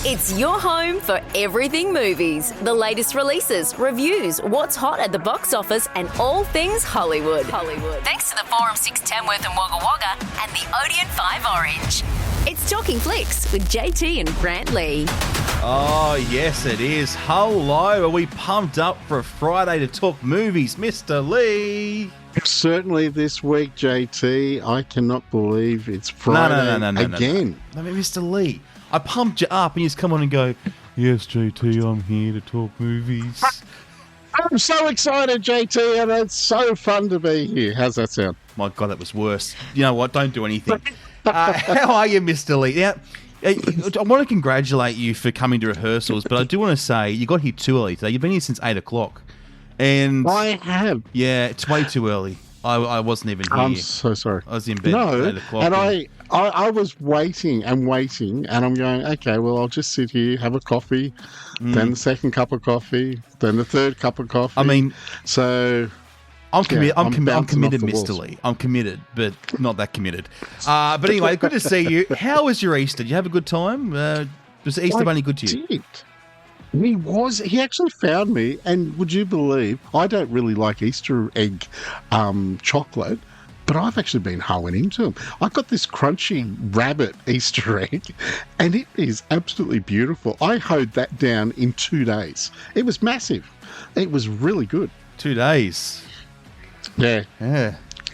It's your home for everything movies, the latest releases, reviews, what's hot at the box office, and all things Hollywood. Thanks to the Forum 6 Tamworth and Wagga Wagga and the Odeon 5 Orange. It's Talking Flicks with JT and Grant Lee. Oh, yes, it is. Hello. Are we pumped up for a Friday to talk movies, Mr. Lee? Certainly this week, JT. I cannot believe it's Friday again. No, Mr. Lee, I pumped you up and you just come on and go, yes, JT, I'm here to talk movies. I'm so excited, JT, and it's so fun to be here. How's that sound? My God, that was worse. You know what? Don't do anything. How are you, Mr. Lee? Now, I want to congratulate you for coming to rehearsals, but I do want to say you got here too early today. You've been here since 8 o'clock. And I have. Yeah, it's way too early. I wasn't even here. I'm so sorry. I was in bed at 8 o'clock. And I was waiting, and I'm going, okay, well, I'll just sit here, have a coffee, then the second cup of coffee, then the third cup of coffee. I mean, so I'm committed, Mr. Lee. I'm committed, but not that committed. But anyway, good to see you. How was your Easter? Did you have a good time? Was Easter Bunny good to you? Did. He actually found me, and would you believe, I don't really like Easter egg chocolate, but I've actually been hoeing into them. I got this crunchy rabbit Easter egg, and it is absolutely beautiful. I hoed that down in 2 days. It was massive. It was really good. 2 days? Yeah.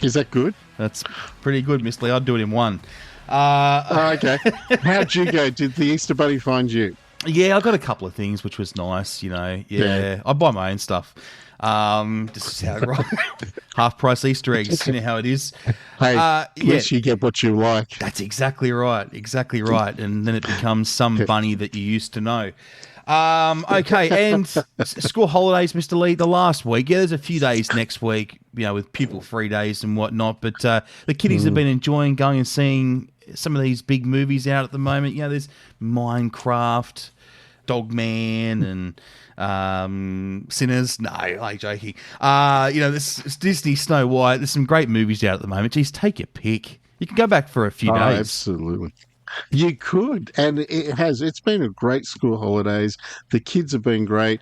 Is that good? That's pretty good, Miss Lee. I'd do it in one. Okay. How'd you go? Did the Easter Bunny find you? Yeah, I got a couple of things, which was nice, you know. Yeah. I buy my own stuff. Just how it rolls. Half price Easter eggs, you know how it is. Hey, yes, you get what you like. That's exactly right. And then it becomes some bunny that you used to know. Okay, and school holidays, Mr. Lee, the last week. Yeah, there's a few days next week, you know, with pupil-free days and whatnot, but the kiddies have been enjoying going and seeing some of these big movies out at the moment. You know, there's Minecraft, Dogman, and Sinners. No, I'm joking. You know, this Disney Snow White. There's some great movies out at the moment. Geez, take your pick. You can go back for a few days. Absolutely. You could, and it's been a great school holidays. The kids have been great.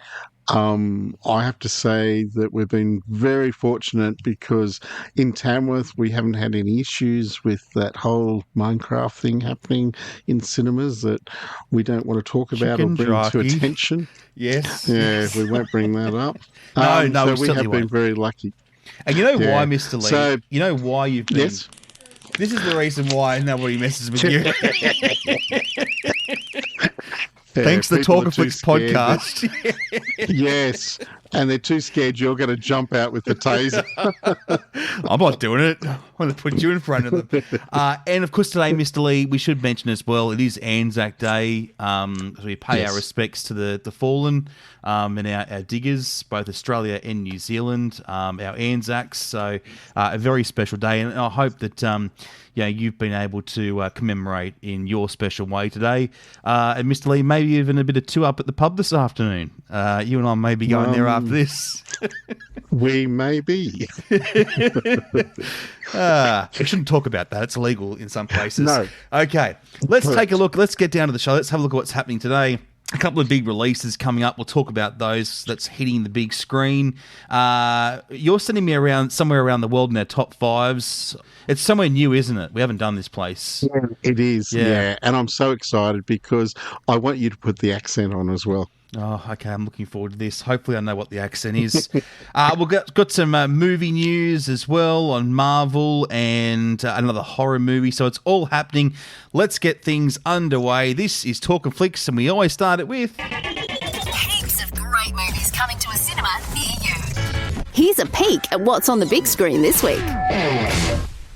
I have to say that we've been very fortunate because in Tamworth we haven't had any issues with that whole Minecraft thing happening in cinemas that we don't want to talk about or bring to attention. Yes. Yeah, we won't bring that up. No, so we have been very lucky. And you know why, Mr. Lee? So, you know why you've been... Yes. This is the reason why nobody messes with you. Thanks to the Talkin Flicks podcast. Yes, and they're too scared you're going to jump out with the taser. I'm not doing it. I'm going to put you in front of them. And, of course, today, Mr. Lee, we should mention as well, it is Anzac Day. So we pay our respects to the fallen and our diggers, both Australia and New Zealand, our Anzacs. So a very special day. And I hope that you've been able to commemorate in your special way today. And, Mr. Lee, maybe even a bit of two-up at the pub this afternoon. You and I may be going there after this. We may be. We shouldn't talk about that. It's illegal in some places. No. Okay, let's take a look. Let's get down to the show. Let's have a look at what's happening today. A couple of big releases coming up. We'll talk about those that's hitting the big screen. You're sending me around somewhere around the world in our top fives. It's somewhere new, isn't it? We haven't done this place. Yeah, it is, yeah. And I'm so excited because I want you to put the accent on as well. Oh, okay. I'm looking forward to this. Hopefully I know what the accent is. We've got some movie news as well on Marvel and another horror movie. So it's all happening. Let's get things underway. This is Talkin Flicks, and we always start it with... Heaps of great movies coming to a cinema near you. Here's a peek at what's on the big screen this week.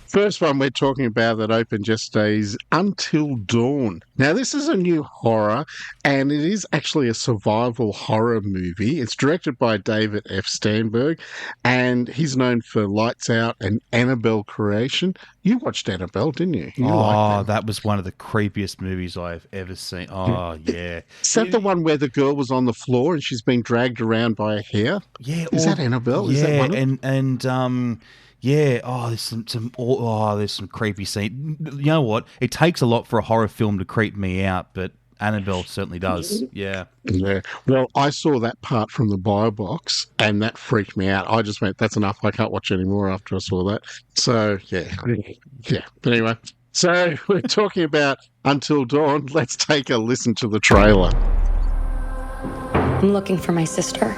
First one we're talking about that opened yesterday is Until Dawn. Now, this is a new horror, and it is actually a survival horror movie. It's directed by David F. Sternberg, and he's known for Lights Out and Annabelle Creation. You watched Annabelle, didn't you? That was one of the creepiest movies I've ever seen. Oh, yeah. Is that the one where the girl was on the floor and she's being dragged around by her hair? Yeah. Is that Annabelle? Yeah, is that one and yeah. Oh, there's some creepy scene. You know what? It takes a lot for a horror film to creep me out, but Annabelle certainly does. Yeah. Yeah. Well, I saw that part from the bio box and that freaked me out. I just went, that's enough. I can't watch anymore after I saw that. So, yeah. Yeah. But anyway, so we're talking about Until Dawn. Let's take a listen to the trailer. I'm looking for my sister.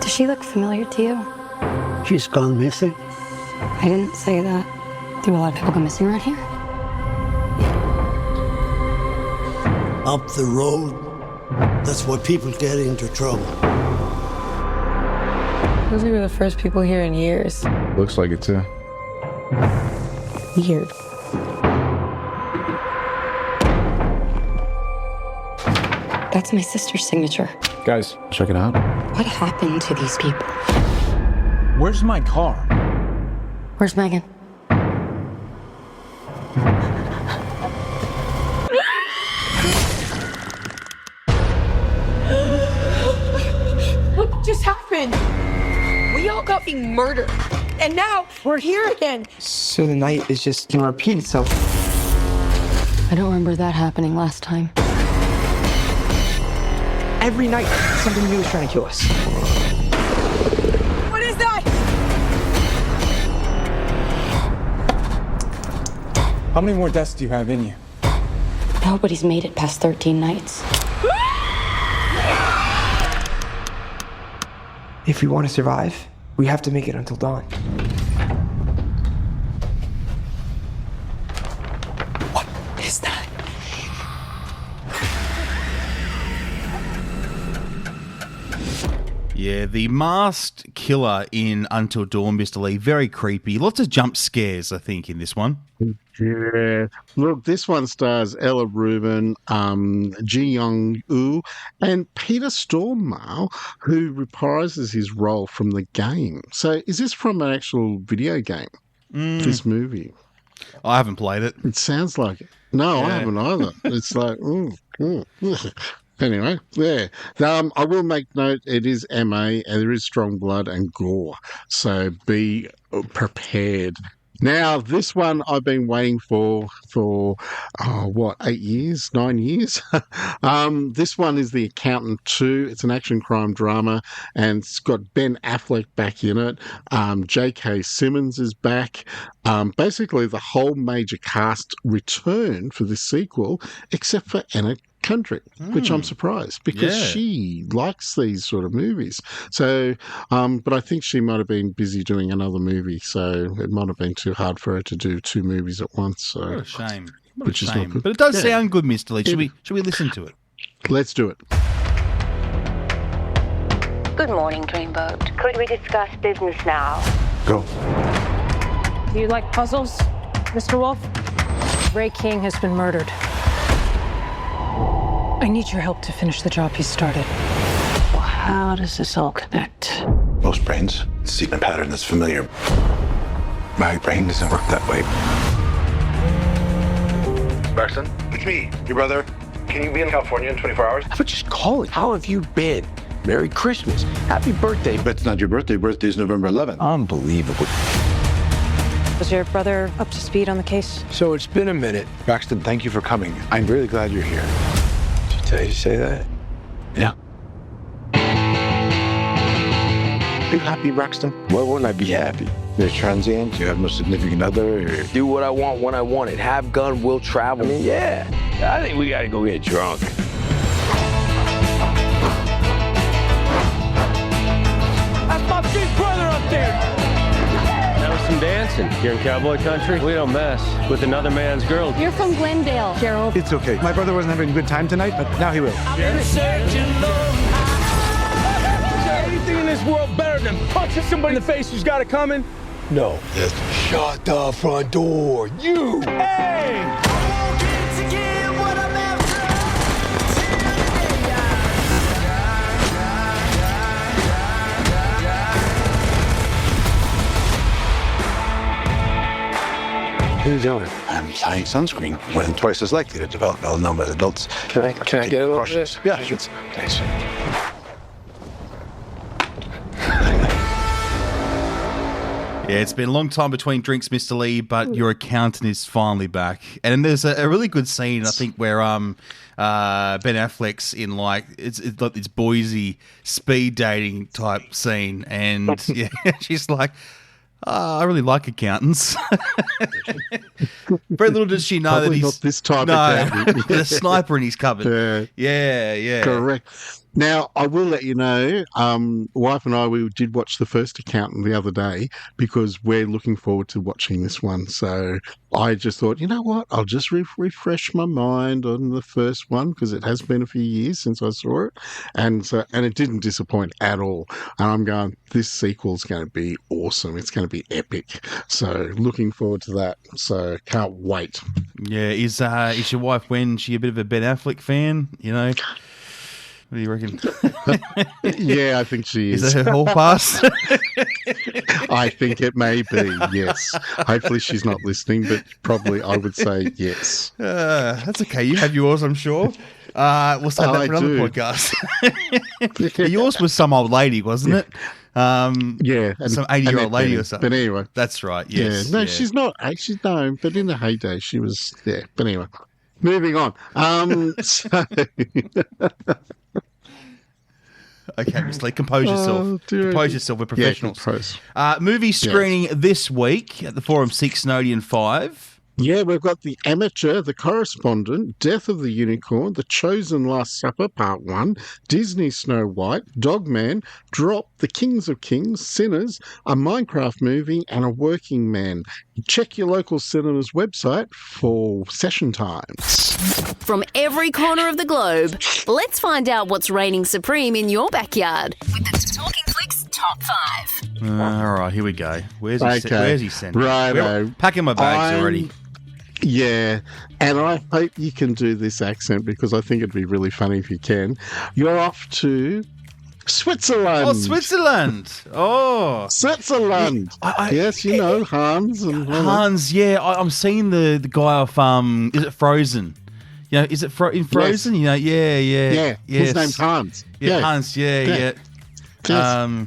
Does she look familiar to you? She's gone missing. I didn't say that. Do a lot of people go missing around here? Up the road. That's why people get into trouble. Those are the first people here in years. Looks like it too. Weird. That's my sister's signature. Guys, check it out. What happened to these people? Where's my car? Where's Megan? What just happened? We all got being murdered. And now we're here again. So the night is just gonna repeat itself. I don't remember that happening last time. Every night, something new is trying to kill us. What is that? How many more deaths do you have in you? Nobody's made it past 13 nights. If we want to survive, we have to make it until dawn. What is that? Yeah, the masked killer in Until Dawn, Mr. Lee, very creepy. Lots of jump scares, I think, in this one. Yeah. Look, this one stars Ella Rubin, Ji Young-woo, and Peter Stormare, who reprises his role from the game. So is this from an actual video game, this movie? I haven't played it. It sounds like it. No, I haven't either. It's like, Anyway, yeah. I will make note, it is MA, and there is strong blood and gore. So be prepared. Now, this one I've been waiting for 8 years, 9 years? This one is The Accountant 2. It's an action crime drama, and it's got Ben Affleck back in it. J.K. Simmons is back. Basically, the whole major cast returned for this sequel, except for Anna Kendrick, which I'm surprised because she likes these sort of movies. So, but I think she might have been busy doing another movie, so it might have been too hard for her to do 2 movies at once. So, What a shame. What Which a is shame. not good. But it does Yeah. sound good, Mr. Lee. Should we listen to it? Let's do it. Good morning, Dreamboat. Could we discuss business now? Go. Do you like puzzles, Mr. Wolf? Ray King has been murdered. I need your help to finish the job he started. Well, how does this all connect? Most brains see a pattern that's familiar. My brain doesn't work that way. Braxton, it's me, your brother. Can you be in California in 24 hours? But just call it. How have you been? Merry Christmas. Happy birthday. But it's not your birthday. Birthday's November 11th. Unbelievable. Was your brother up to speed on the case? So it's been a minute. Braxton, thank you for coming. I'm really glad you're here. Did she tell you to say that? Yeah. Are you happy, Braxton? Why wouldn't I be happy? You're transient. You have no significant other. Or... Do what I want when I want it. Have gun, will travel. I mean, yeah. I think we gotta go get drunk. That's my big brother up there. That was some dancing. Here in cowboy country, we don't mess with another man's girl. You're from Glendale, Gerald. It's okay. My brother wasn't having a good time tonight, but now he will. Is there anything in this world better than punching somebody in the face who's got it coming? No. Yes. Shut the front door. You! Hey! What are you doing? I'm applying sunscreen. More than twice as likely to develop melanoma as adults. Can I get a little of this? Yeah, it's nice. Yeah, it's been a long time between drinks, Mr. Lee, but your accountant is finally back. And there's a really good scene, I think, where Ben Affleck's in it's like this Boise speed dating type scene, and yeah, she's like, I really like accountants. Very little does she know Probably that he's not this type of accountant. the sniper in his cupboard. Yeah. Correct. Now, I will let you know, wife and I, we did watch the first Accountant the other day because we're looking forward to watching this one. So I just thought, you know what, I'll just refresh my mind on the first one because it has been a few years since I saw it. And it didn't disappoint at all. And I'm going, this sequel's going to be awesome. It's going to be epic. So looking forward to that. So can't wait. Yeah, is your wife, when she a bit of a Ben Affleck fan, you know? What do you reckon? Yeah, I think she is. Is that her hall pass? I think it may be, yes. Hopefully she's not listening, but probably I would say yes. That's okay. You have yours, I'm sure. We'll save that for another podcast. Yours was some old lady, wasn't it? Yeah. Some 80-year-old lady or something. But anyway. That's right, yes. Yeah. No, she's not. She's no, but in the heyday she was, yeah. But anyway. Moving on. Okay, Mr. Lee, compose yourself. Compose yourself. We're professionals. Movie screening this week at the Forum 6 and Odeon 5. Yeah, we've got The Amateur, The Correspondent, Death of the Unicorn, The Chosen Last Supper, Part 1, Disney Snow White, Dogman, Drop, The Kings of Kings, Sinners, a Minecraft movie, and A Working Man. Check your local cinema's website for session times. From every corner of the globe, let's find out what's reigning supreme in your backyard with the Talking Flicks Top 5. All right, here we go. Where's he sending? Righto. Packing my bags already. Yeah, and I hope you can do this accent because I think it'd be really funny if you can. You're off to Switzerland. Oh, Switzerland. Oh. Switzerland. Yes, you know, Hans. Hans, yeah. I'm seeing the guy off, is it Frozen? You know, is it in Frozen? Yes. You know, yeah. Yeah, yes. His name's Hans. Yeah, Hans, yeah. Yes.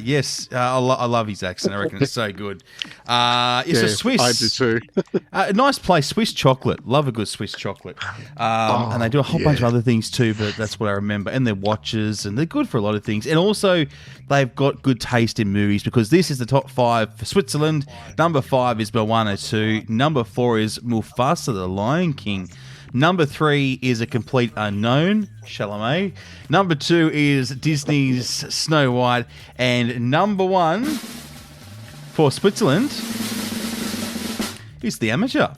Yes, I love his accent. I reckon it's so good. It's a Swiss. I do too. A nice place, Swiss chocolate. Love a good Swiss chocolate. And they do a whole bunch of other things too, but that's what I remember. And their watches, and they're good for a lot of things. And also, they've got good taste in movies because this is the top 5 for Switzerland. Number 5 is Moana 2. Number 4 is Mufasa, the Lion King. Number 3 is A Complete Unknown, Chalamet. Number 2 is Disney's Snow White. And number 1 for Switzerland is The Amateur.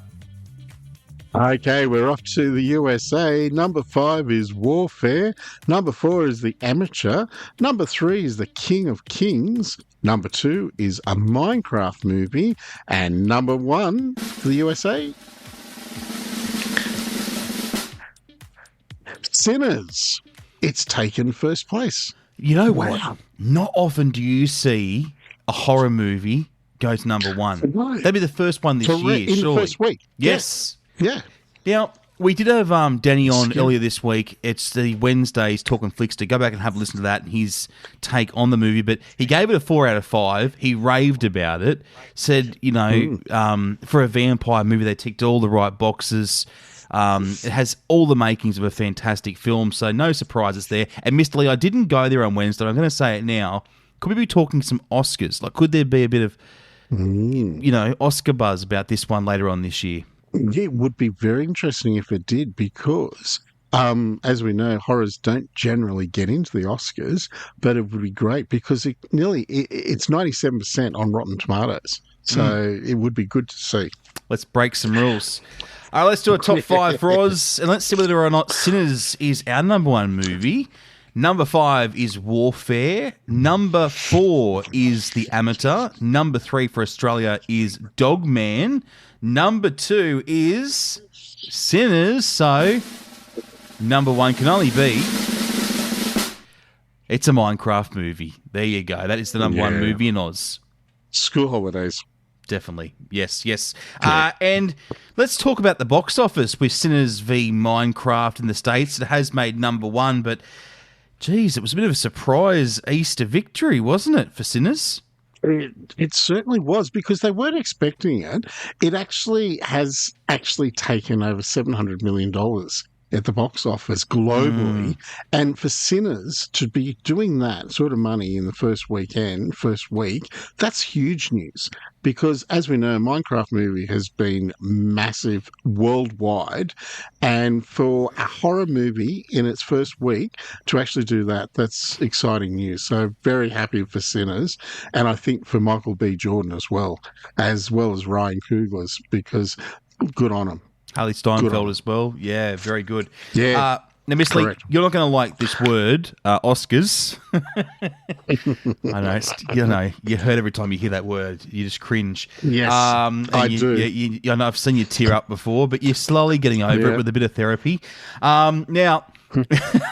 Okay, we're off to the USA. Number 5 is Warfare. Number 4 is The Amateur. Number 3 is The King of Kings. Number 2 is a Minecraft movie. And number 1 for the USA, Sinners. It's taken first place. You know what? Not often do you see a horror movie go to number 1. No. That'd be the first one this year, in surely. the first week. Yes. Yeah. Now, we did have Danny on earlier this week. It's the Wednesdays Talkin' Flicks. To go back and have a listen to that and his take on the movie. But he gave it a 4 out of 5. He raved about it. Said, you know, for a vampire movie, they ticked all the right boxes. It has all the makings of a fantastic film, so no surprises there. And Mr. Lee, I didn't go there on Wednesday. I'm going to say it now. Could we be talking some Oscars? Like, could there be a bit of, you know, Oscar buzz about this one later on this year? Yeah, it would be very interesting if it did because, as we know, horrors don't generally get into the Oscars, but it would be great because it's 97% on Rotten Tomatoes. So it would be good to see. Let's break some rules. All right, let's do a top 5 for Oz, and let's see whether or not Sinners is our number 1 movie. Number 5 is Warfare. Number 4 is The Amateur. Number 3 for Australia is Dogman. Number 2 is Sinners. So, number 1 can only be... It's a Minecraft movie. There you go. That is the number 1 movie in Oz. School holidays. Definitely. Yes. And let's talk about the box office with Sinners v Minecraft in the States. It has made number 1, but, geez, it was a bit of a surprise Easter victory, wasn't it, for Sinners? It certainly was because they weren't expecting it. It has taken over $700 million at the box office globally. And for Sinners to be doing that sort of money in the first week, that's huge news. Because as we know, Minecraft movie has been massive worldwide. And for a horror movie in its first week to actually do that, that's exciting news. So very happy for Sinners. And I think for Michael B. Jordan as well as Ryan Coogler's, because good on him. Haley Steinfeld as well. Yeah, very good. Yeah. Now, Miss Lee, you're not going to like this word, Oscars. I know. You heard every time you hear that word, you just cringe. Yes, I do. I know I've seen you tear up before, but you're slowly getting over it with a bit of therapy. Now,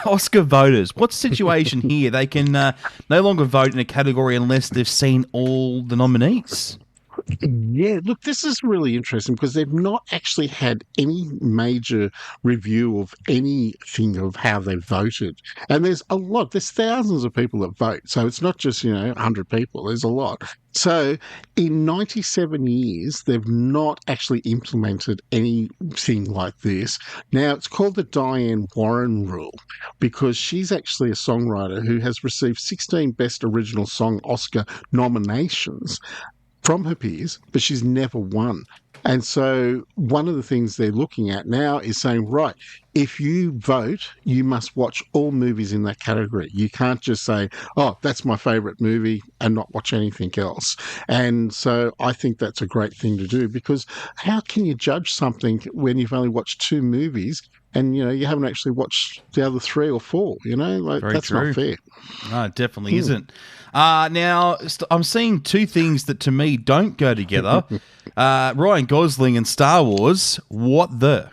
Oscar voters, what's the situation here? They can no longer vote in a category unless they've seen all the nominees. Yeah, look, this is really interesting because they've not actually had any major review of anything of how they voted. And there's thousands of people that vote. So it's not just, 100 people, there's a lot. So in 97 years, they've not actually implemented anything like this. Now, it's called the Diane Warren rule because she's actually a songwriter who has received 16 Best Original Song Oscar nominations from her peers, but she's never won. And so one of the things they're looking at now is saying, right, if you vote, you must watch all movies in that category. You can't just say, oh, that's my favourite movie and not watch anything else. And so I think that's a great thing to do because how can you judge something when you've only watched 2 movies and, you haven't actually watched the other 3 or 4, That's true. Not fair. No, it definitely isn't. Now, I'm seeing 2 things that to me don't go together. Ryan Gosling and Star Wars, what the?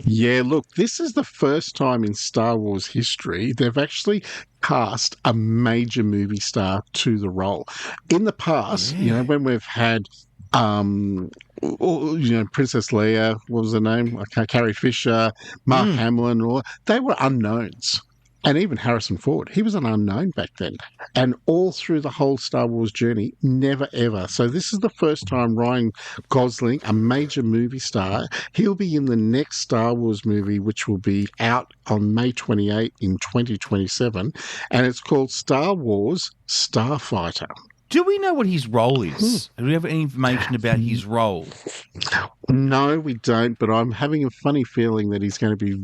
Yeah, look, this is the first time in Star Wars history they've actually cast a major movie star to the role. In the past, when we've had Princess Leia, what was her name? Carrie Fisher, Mark Hamill, they were unknowns. And even Harrison Ford, he was an unknown back then. And all through the whole Star Wars journey, never ever. So this is the first time Ryan Gosling, a major movie star, he'll be in the next Star Wars movie, which will be out on May 28 in 2027. And it's called Star Wars Starfighter. Do we know what his role is? Do we have any information about his role? No, we don't, but I'm having a funny feeling that he's going to be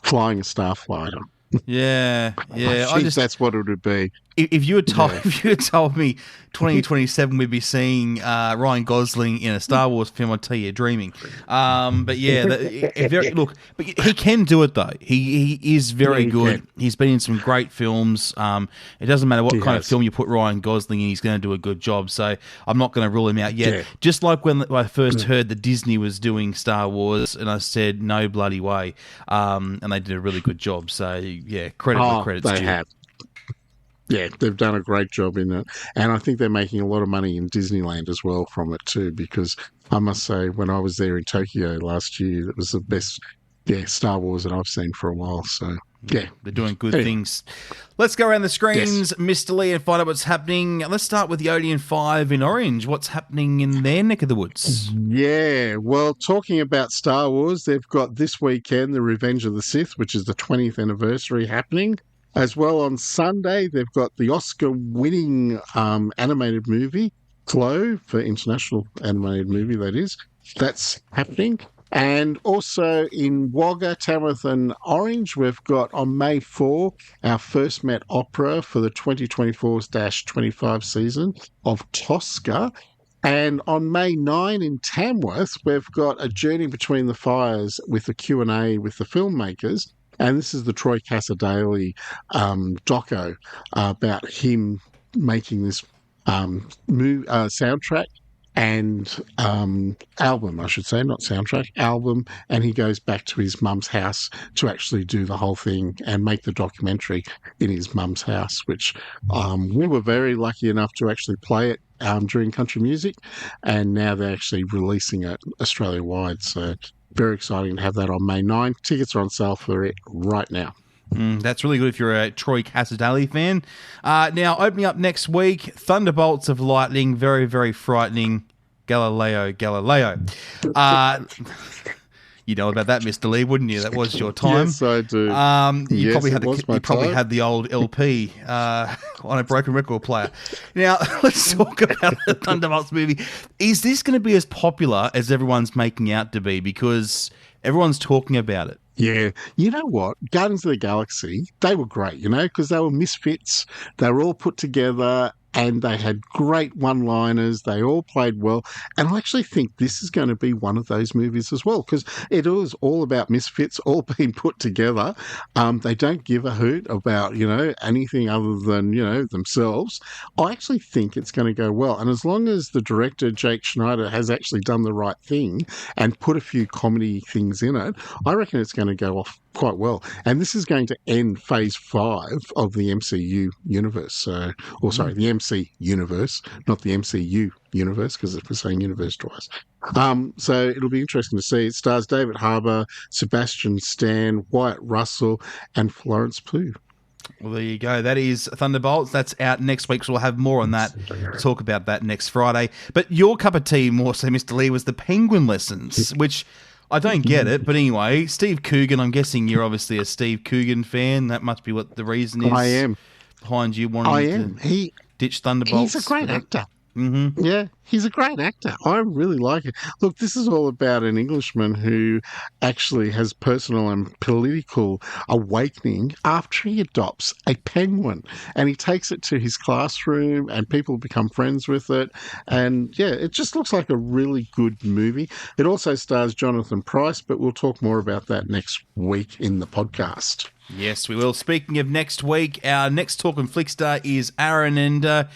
flying a starfighter. Yeah. I think that's what it would be. If you had told me 2027 we'd be seeing Ryan Gosling in a Star Wars film, I'd tell you you're dreaming. But yeah, but he can do it though. He is very good. He's been in some great films. It doesn't matter what kind of film you put Ryan Gosling in, he's going to do a good job. So I'm not going to rule him out yet. Yeah. Just like when I first heard that Disney was doing Star Wars, and I said no bloody way, and they did a really good job. So yeah, credit's they due. have. Yeah, they've done a great job in it. And I think they're making a lot of money in Disneyland as well from it too, because I must say, when I was there in Tokyo last year, it was the best Star Wars that I've seen for a while. So, yeah. They're doing good things. Let's go around the screens, Mr. Lee, and find out what's happening. Let's start with the Odeon 5 in Orange. What's happening in their neck of the woods? Yeah, well, talking about Star Wars, they've got this weekend the Revenge of the Sith, which is the 20th anniversary happening. As well, on Sunday, they've got the Oscar-winning animated movie, Glow, for International Animated Movie, that is. That's happening. And also in Wagga, Tamworth and Orange, we've got on May 4, our first Met Opera for the 2024-25 season of Tosca. And on May 9 in Tamworth, we've got A Journey Between the Fires with a Q&A with the filmmakers. And this is the Troy Cassar-Daley doco about him making this soundtrack and album, I should say, not soundtrack, album. And he goes back to his mum's house to actually do the whole thing and make the documentary in his mum's house, which we were very lucky enough to actually play it during country music. And now they're actually releasing it Australia-wide. So very exciting to have that on May 9. Tickets are on sale for it right now. That's really good if you're a Troy Cassadaly fan. Now, opening up next week, Thunderbolts of Lightning, very, very frightening. Galileo. You know about that, Mr. Lee, wouldn't you? That was your time. Yes, I do. You Yes, probably had the old LP on a broken record player. Now, let's talk about the Thunderbolts movie. Is this going to be as popular as everyone's making out to be? Because everyone's talking about it. Yeah. You know what? Guardians of the Galaxy, they were great, because they were misfits. They were all put together and they had great one-liners. They all played well. And I actually think this is going to be one of those movies as well, because it is all about misfits all being put together. They don't give a hoot about, anything other than, themselves. I actually think it's going to go well. And as long as the director, Jake Schneider, has actually done the right thing and put a few comedy things in it, I reckon it's going to go off quite well. And this is going to end phase 5 of the MCU universe. The MC universe, not the MCU universe, because we're saying universe twice. So it'll be interesting to see. It stars David Harbour, Sebastian Stan, Wyatt Russell, and Florence Pugh. Well, there you go. That is Thunderbolts. That's out next week, so we'll have more on that. Talk about that next Friday. But your cup of tea, more so, Mr. Lee, was the Penguin Lessons, which I don't get it. But anyway, Steve Coogan, I'm guessing you're obviously a Steve Coogan fan. That must be what the reason is. I am. Behind you wanting to ditch Thunderbolts. He's a great actor. Mm-hmm. Yeah, he's a great actor. I really like it. Look, this is all about an Englishman who actually has personal and political awakening after he adopts a penguin. And he takes it to his classroom and people become friends with it. And yeah, it just looks like a really good movie. It also stars Jonathan Pryce, but we'll talk more about that next week in the podcast. Yes, we will. Speaking of next week, our next Talkin' Flick star is Aaron, and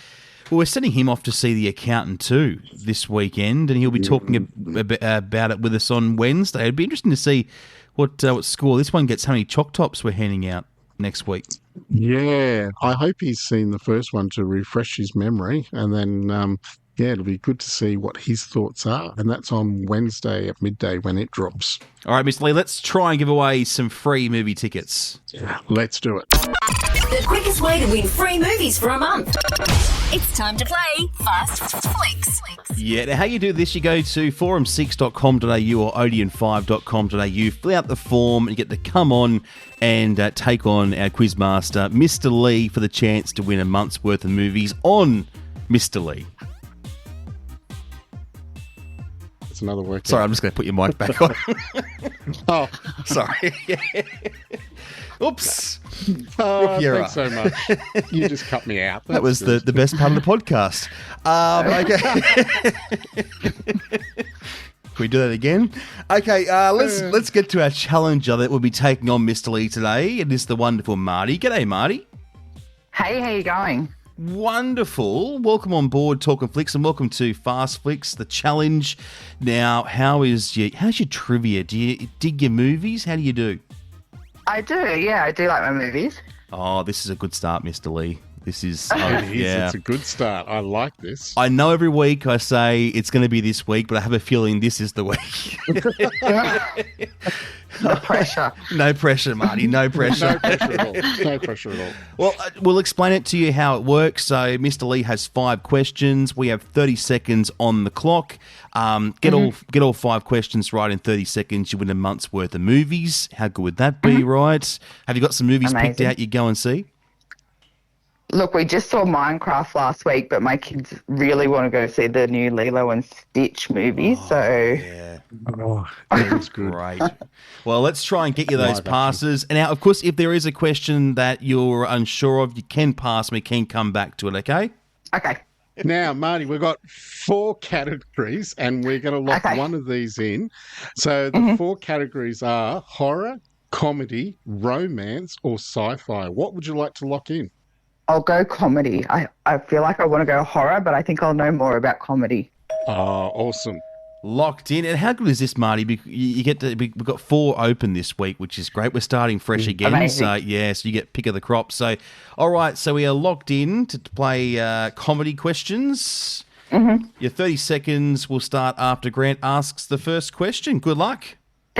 we're sending him off to see The Accountant too this weekend, and he'll be talking about it with us on Wednesday. It'd be interesting to see what score this one gets, how many chalk tops we're handing out next week. Yeah, I hope he's seen the first one to refresh his memory, and then it'll be good to see what his thoughts are, and that's on Wednesday at midday when it drops. All right, Mr. Lee, let's try and give away some free movie tickets. Yeah, let's do it. The quickest way to win free movies for a month. It's time to play Fast Flicks. Yeah, now how you do this, you go to forum6.com.au or odeon5.com.au, fill out the form, and you get to come on and take on our quizmaster, Mr. Lee, for the chance to win a month's worth of movies on Mr. Lee. That's another workout. Sorry, I'm just going to put your mic back on. Oh, sorry. Oops. Oh, thanks so much. You just cut me out. That was the best part of the podcast. Okay. Can we do that again? Okay, let's get to our challenger that will be taking on Mr. Lee today. It is the wonderful Marty. G'day, Marty. Hey, how you going? Wonderful. Welcome on board Talkin' Flicks, and welcome to Fast Flicks, the challenge. Now, how's your trivia? Do you dig your movies? How do you do? I do, yeah. I do like my movies. Oh, this is a good start, Mr. Lee. This is, It's a good start. I like this. I know every week I say it's going to be this week, but I have a feeling this is the week. No pressure. No pressure, Marty. No pressure. No pressure at all. No pressure at all. Well, we'll explain it to you how it works. So Mr. Lee has 5 questions. We have 30 seconds on the clock. Get all 5 questions right in 30 seconds. You win a month's worth of movies. How good would that be, right? Have you got some movies picked out you go and see? Look, we just saw Minecraft last week, but my kids really want to go see the new Lilo and Stitch movie. Yeah. Oh, that was good. Great. Well, let's try and get you those passes. And now, of course, if there is a question that you're unsure of, you can pass me, can come back to it, okay? Okay. Now, Marty, we've got 4 categories, and we're going to lock one of these in. So the 4 categories are horror, comedy, romance, or sci-fi. What would you like to lock in? I'll go comedy. I feel like I want to go horror, but I think I'll know more about comedy. Oh, awesome. Locked in. And how good is this, Marty? You get to, we've got 4 open this week, which is great. We're starting fresh again. Amazing. So, so you get pick of the crop. So, all right. So we are locked in to play comedy questions. Mm-hmm. Your 30 seconds will start after Grant asks the first question. Good luck.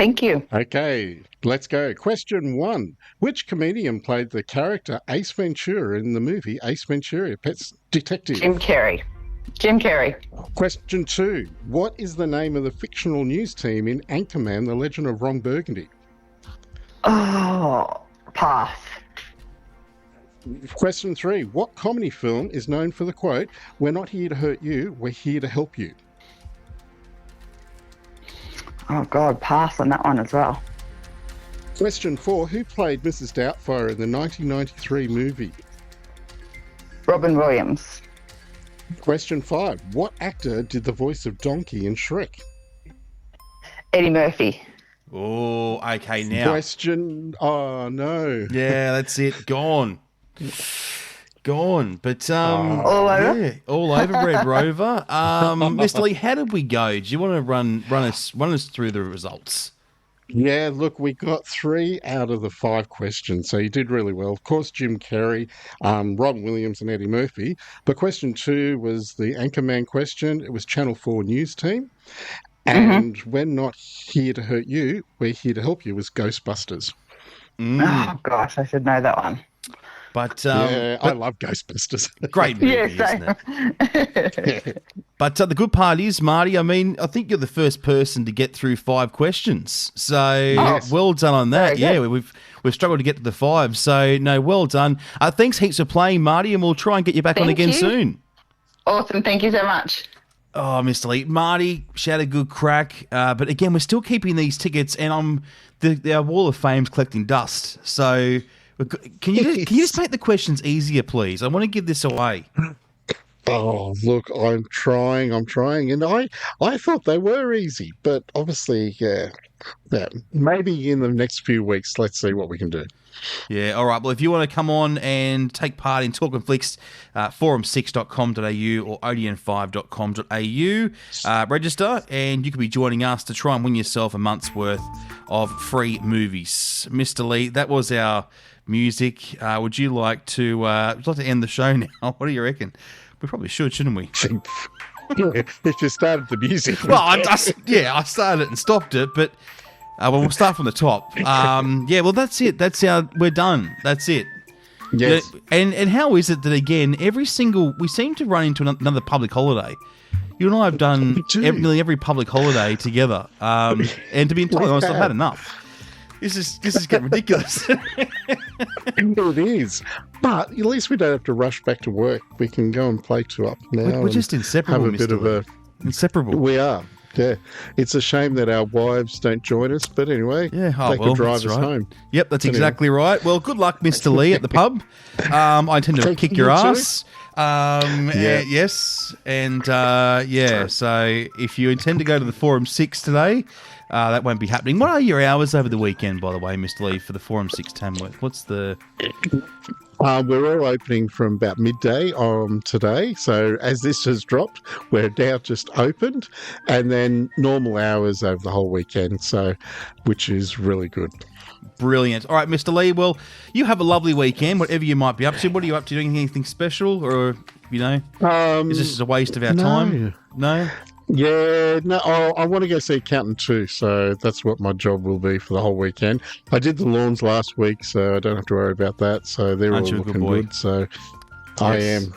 Thank you. Okay, let's go. Question 1. Which comedian played the character Ace Ventura in the movie Ace Ventura, Pet Detective? Jim Carrey. Question 2. What is the name of the fictional news team in Anchorman, The Legend of Ron Burgundy? Oh, pass. Question 3. What comedy film is known for the quote, "We're not here to hurt you, we're here to help you"? Oh, God, pass on that one as well. Question 4. Who played Mrs. Doubtfire in the 1993 movie? Robin Williams. Question 5. What actor did the voice of Donkey in Shrek? Eddie Murphy. Oh, okay, now. Question... Oh, no. Yeah, that's it. Gone. But all over? Yeah, all over Red Rover. Mr. Lee, how did we go? Do you want to run us through the results? Yeah, look, we got 3 out of the 5 questions, so you did really well. Of course, Jim Carrey, Robin Williams and Eddie Murphy. But question 2 was the Anchorman question. It was Channel 4 News Team. And We're not here to hurt you, we're here to help you was Ghostbusters. Oh, gosh, I should know that one. But I love Ghostbusters. Great movie, isn't it? But the good part is, Marty, I mean, I think you're the first person to get through 5 questions. So well done on that. Yeah, we've struggled to get to the 5. So, no, well done. Thanks heaps for playing, Marty, and we'll try and get you back on again soon. Awesome. Thank you so much. Oh, Mr. Lee. Marty, she had a good crack. But again, we're still keeping these tickets, and our Wall of Fame's collecting dust. So... Can you just make the questions easier, please? I want to give this away. Oh, look, I'm trying, and I thought they were easy, but obviously, yeah, maybe in the next few weeks, let's see what we can do. Yeah, all right. Well, if you want to come on and take part in Talkin Flicks, forum6.com.au or odn5.com.au, register, and you could be joining us to try and win yourself a month's worth of free movies. Mr. Lee, that was our music. Would you like to end the show now? What do you reckon? We probably should, shouldn't we? If you started the music. Well, I started it and stopped it, but we'll start from the top. Well, that's it. We're done. That's it. Yes. And how is it that, again, we seem to run into another public holiday. You and I have done nearly every public holiday together. And to be entirely honest, I've had enough. This is getting ridiculous. It is. But at least we don't have to rush back to work. We can go and play to up now. We're just inseparable, have a bit of a inseparable. We are. Yeah. It's a shame that our wives don't join us, but anyway, they could drive us home. Yep, that's exactly right. Well, good luck, Mr. Lee, at the pub. I intend to kick your ass. Yes. And so if you intend to go to the Forum 6 today, that won't be happening. What are your hours over the weekend, by the way, Mr. Lee, for the Forum 6 Tamworth? What's the... We're all opening from about midday today. So as this has dropped, we're now just opened, and then normal hours over the whole weekend, which is really good. Brilliant. All right, Mr. Lee, well, you have a lovely weekend, whatever you might be up to. What are you up to? Doing anything special, or, is this just a waste of our time? No? Yeah, no, I want to go see Accountant 2, so that's what my job will be for the whole weekend. I did the lawns last week, so I don't have to worry about that, so they're all looking good, so yes. I am.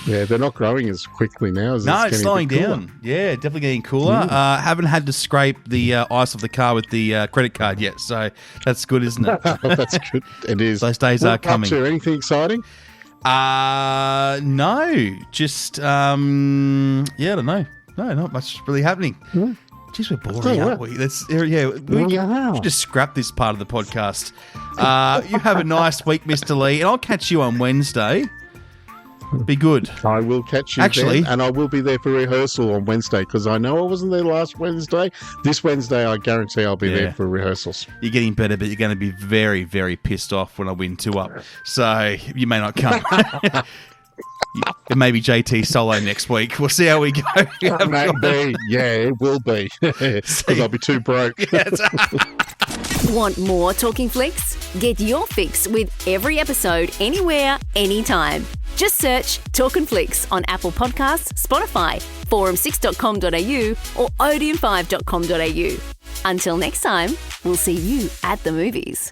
Yeah, they're not growing as quickly now. It's slowing down. Yeah, definitely getting cooler. Haven't had to scrape the ice off the car with the credit card yet, so that's good, isn't it? That's good. It is. Those days are coming. Up to anything exciting? No, just, I don't know. No, not much really happening. Jeez, we're boring, aren't we? We should just scrap this part of the podcast. You have a nice week, Mr. Lee, and I'll catch you on Wednesday. Be good. I will catch you then, and I will be there for rehearsal on Wednesday, because I know I wasn't there last Wednesday. This Wednesday, I guarantee I'll be there for rehearsals. You're getting better, but you're going to be very, very pissed off when I win 2-up. So you may not come. It may be JT solo next week. We'll see how we go. Maybe. Yeah, it will be. Because I'll be too broke. Want more Talking Flicks? Get your fix with every episode, anywhere, anytime. Just search Talkin Flicks on Apple Podcasts, Spotify, forum6.com.au or odn5.com.au. Until next time, we'll see you at the movies.